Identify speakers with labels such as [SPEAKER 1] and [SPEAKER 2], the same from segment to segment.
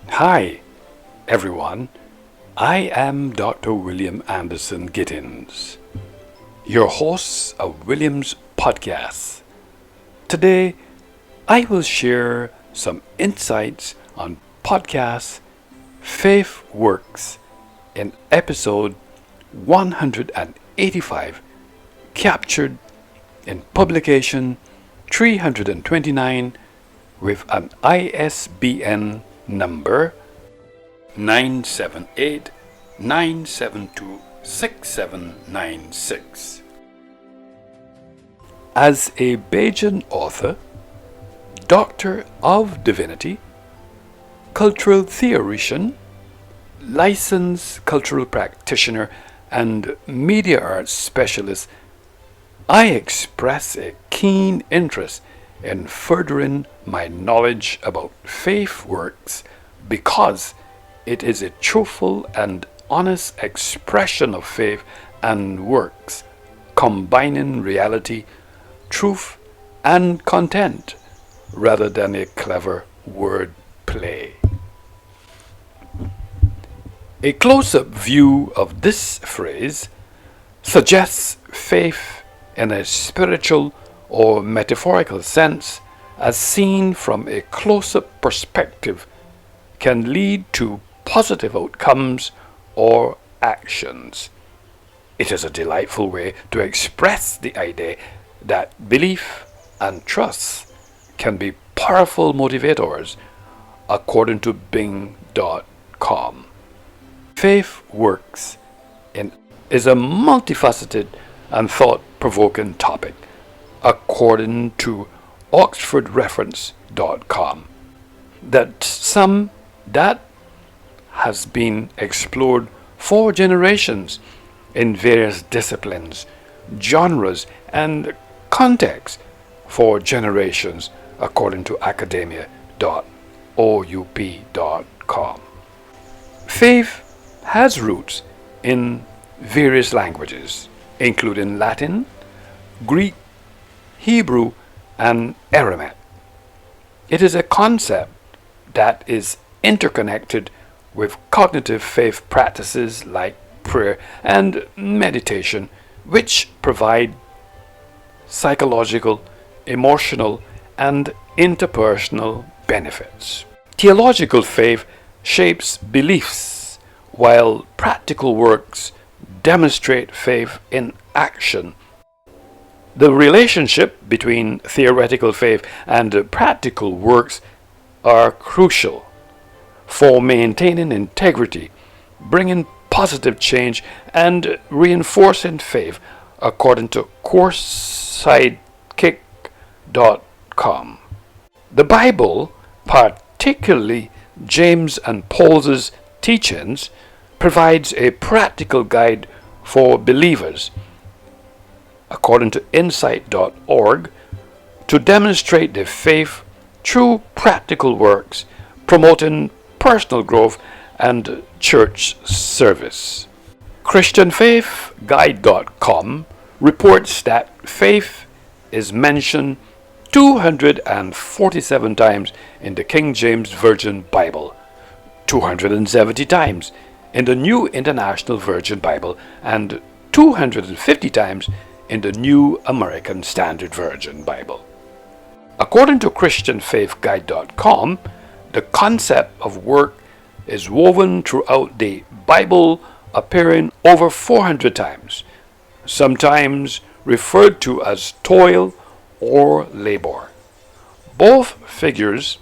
[SPEAKER 1] Hi, everyone. I am Dr. William Anderson Gittens, your host of William's podcast. Today, I will share some insights on podcast Faith Works in episode 185, captured in publication 329 with an ISBN number 978-972-67-9-6. As a Bajan author, Doctor of Divinity, cultural theoretician, licensed cultural practitioner, and media arts specialist, I express a keen interest in furthering my knowledge about faith works because it is a truthful and honest expression of faith and works, combining reality, truth, and content, rather than a clever word play. A close-up view of this phrase suggests faith in a spiritual or metaphorical sense, as seen from a close-up perspective, can lead to positive outcomes or actions. It is a delightful way to express the idea that belief and trust can be powerful motivators, according to Bing.com. Faith works is a multifaceted and thought-provoking topic, according to oxfordreference.com, that has been explored for generations in various disciplines, genres, and contexts for generations, according to academia.oup.com. Faith has roots in various languages, including Latin, Greek, Hebrew, and Aramaic. It is a concept that is interconnected with cognitive faith practices like prayer and meditation, which provide psychological, emotional, and interpersonal benefits. Theological faith shapes beliefs, while practical works demonstrate faith in action. The relationship between theoretical faith and practical works are crucial for maintaining integrity, bringing positive change, and reinforcing faith, according to CourseSidekick.com. The Bible, particularly James and Paul's teachings, provides a practical guide for believers, according to insight.org, to demonstrate their faith through practical works, promoting personal growth and church service. ChristianFaithGuide.com reports that faith is mentioned 247 times in the King James Version Bible, 270 times in the New International Version Bible, and 250 times in the New American Standard Version Bible. According to ChristianFaithGuide.com, the concept of work is woven throughout the Bible, appearing over 400 times, sometimes referred to as toil or labor. Both figures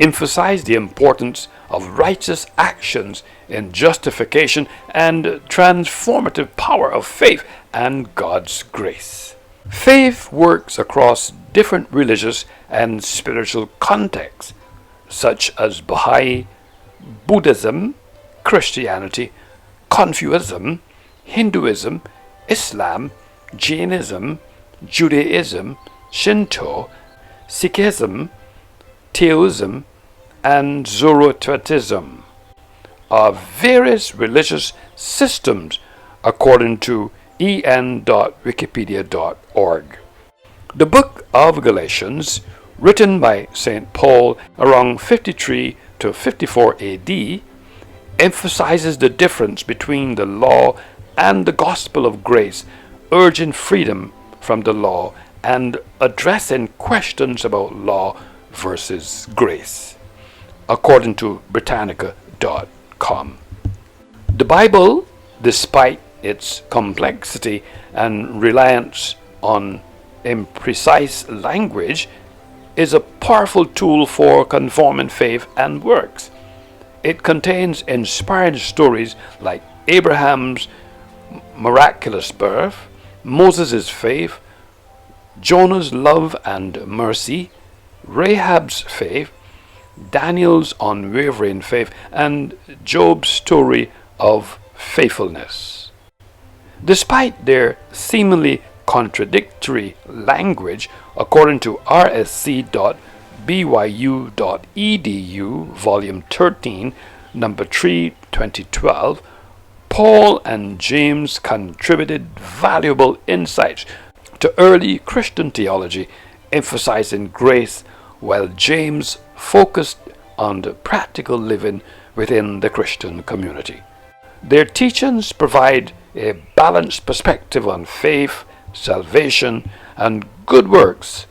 [SPEAKER 1] emphasize the importance of righteous actions in justification and transformative power of faith and God's grace. Faith works across different religious and spiritual contexts, such as Baha'i, Buddhism, Christianity, Confucianism, Hinduism, Islam, Jainism, Judaism, Shinto, Sikhism, Taoism, and Zoroastrianism are various religious systems, according to en.wikipedia.org. The book of Galatians, written by St. Paul around 53 to 54 AD, emphasizes the difference between the law and the gospel of grace, urging freedom from the law and addressing questions about law versus grace, according to Britannica.com. The Bible, despite its complexity and reliance on imprecise language, is a powerful tool for conforming faith and works. It contains inspired stories like Abraham's miraculous birth, Moses' faith, Jonah's love and mercy, Rahab's faith, Daniel's unwavering faith, and Job's story of faithfulness. Despite their seemingly contradictory language, according to rsc.byu.edu, volume 13, number 3, 2012, Paul and James contributed valuable insights to early Christian theology, emphasizing grace, while James focused on the practical living within the Christian community. Their teachings provide a balanced perspective on faith, salvation, and good works,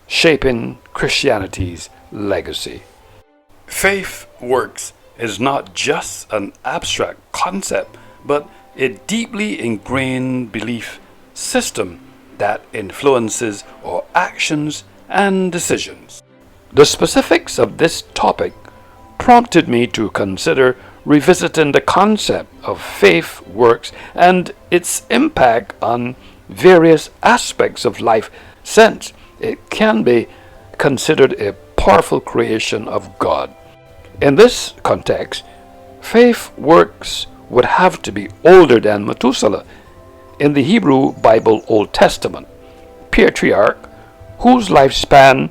[SPEAKER 1] shaping Christianity's legacy. Faith works is not just an abstract concept, but a deeply ingrained belief system that influences our actions and decisions. The specifics of this topic prompted me to consider revisiting the concept of faith works and its impact on various aspects of life, since it can be considered a powerful creation of God. In this context, faith works would have to be older than Methuselah in the Hebrew Bible Old Testament patriarch, whose lifespan,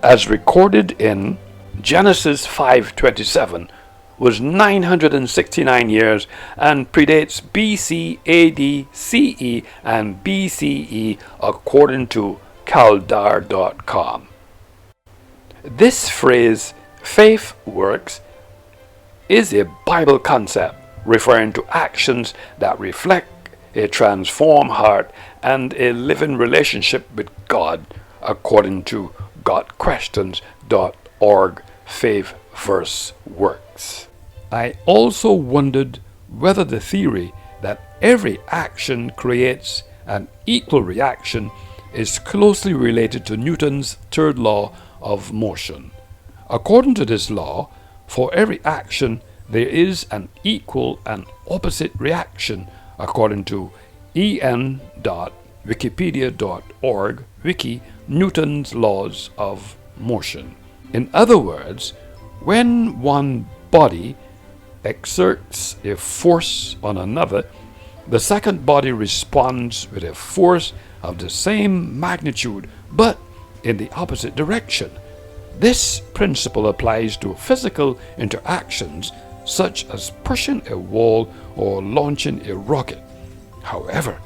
[SPEAKER 1] as recorded in Genesis 5:27, was 969 years and predates BC, AD, CE, and BCE according to Caldar.com. This phrase, faith works, is a Bible concept referring to actions that reflect a transformed heart and a living relationship with God, according to GotQuestions.org faith verse works. I also wondered whether the theory that every action creates an equal reaction is closely related to Newton's third law of motion. According to this law, for every action there is an equal and opposite reaction, according to en.wikipedia.org wiki Newton's laws of motion. In other words, when one body exerts a force on another, the second body responds with a force of the same magnitude but in the opposite direction. This principle applies to physical interactions such as pushing a wall or launching a rocket. However,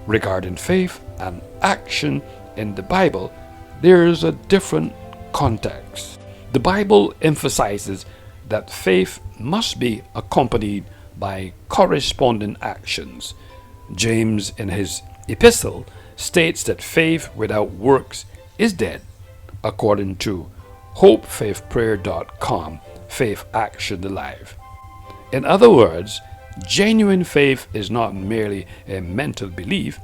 [SPEAKER 1] regarding faith and action in the Bible, there is a different context. The Bible emphasizes that faith must be accompanied by corresponding actions. James, in his epistle, states that faith without works is dead, according to hopefaithprayer.com, Faith Action Alive. In other words, genuine faith is not merely a mental belief,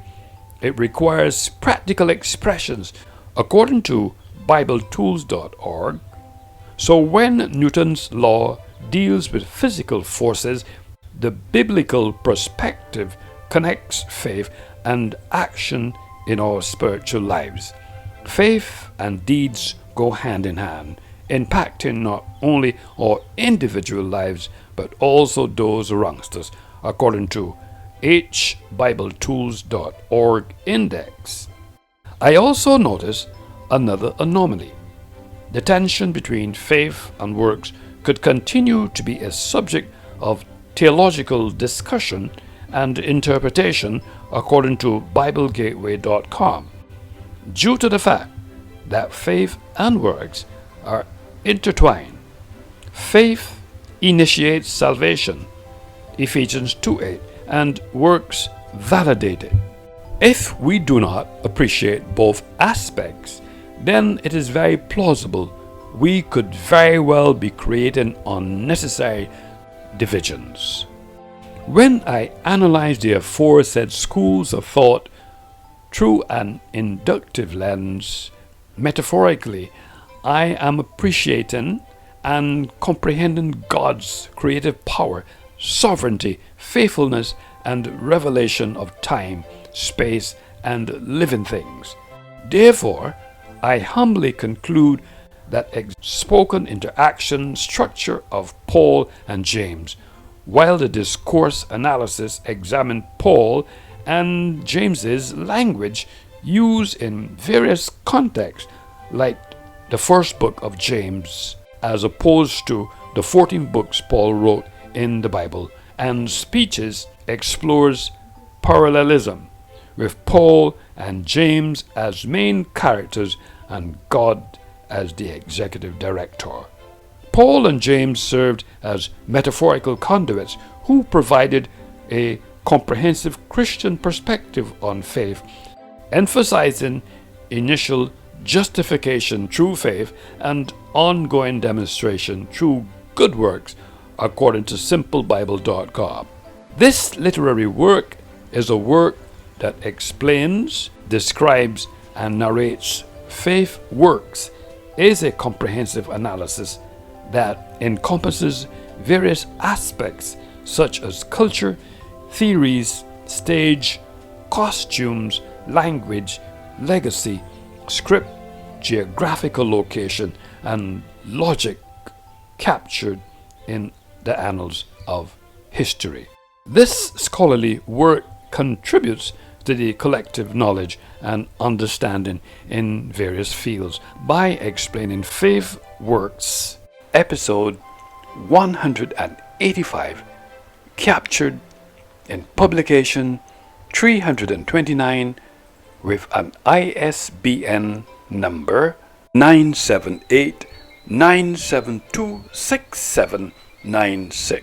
[SPEAKER 1] it requires practical expressions, according to BibleTools.org. So when Newton's law deals with physical forces, the biblical perspective connects faith and action in our spiritual lives. Faith and deeds go hand in hand, impacting not only our individual lives but also those around us, according to HBibletools.org index. I also notice another anomaly. The tension between faith and works could continue to be a subject of theological discussion and interpretation, according to BibleGateway.com, due to the fact that faith and works are intertwined. Faith initiates salvation, Ephesians 2:8, and works validate it. If we do not appreciate both aspects, then it is very plausible we could very well be creating unnecessary divisions. When I analyze the aforesaid schools of thought through an inductive lens, metaphorically, I am appreciating and comprehending God's creative power, sovereignty, faithfulness, and revelation of time, space, and living things. Therefore, I humbly conclude that spoken interaction structure of Paul and James, while the discourse analysis examined Paul and James's language used in various contexts, like the first book of James, as opposed to the 14 books Paul wrote in the Bible, and speeches explores parallelism with Paul and James as main characters and God as the executive director. Paul and James served as metaphorical conduits who provided a comprehensive Christian perspective on faith, emphasizing initial justification through faith and ongoing demonstration through good works, according to simplebible.com. This literary work is a work that explains, describes, and narrates faith works, is a comprehensive analysis that encompasses various aspects such as culture, theories, stage, costumes, language, legacy, script, geographical location, and logic captured in the annals of history. This scholarly work contributes to the collective knowledge and understanding in various fields by explaining faith works. Episode 185, captured in publication 329 with an ISBN number 978-97267-9-6.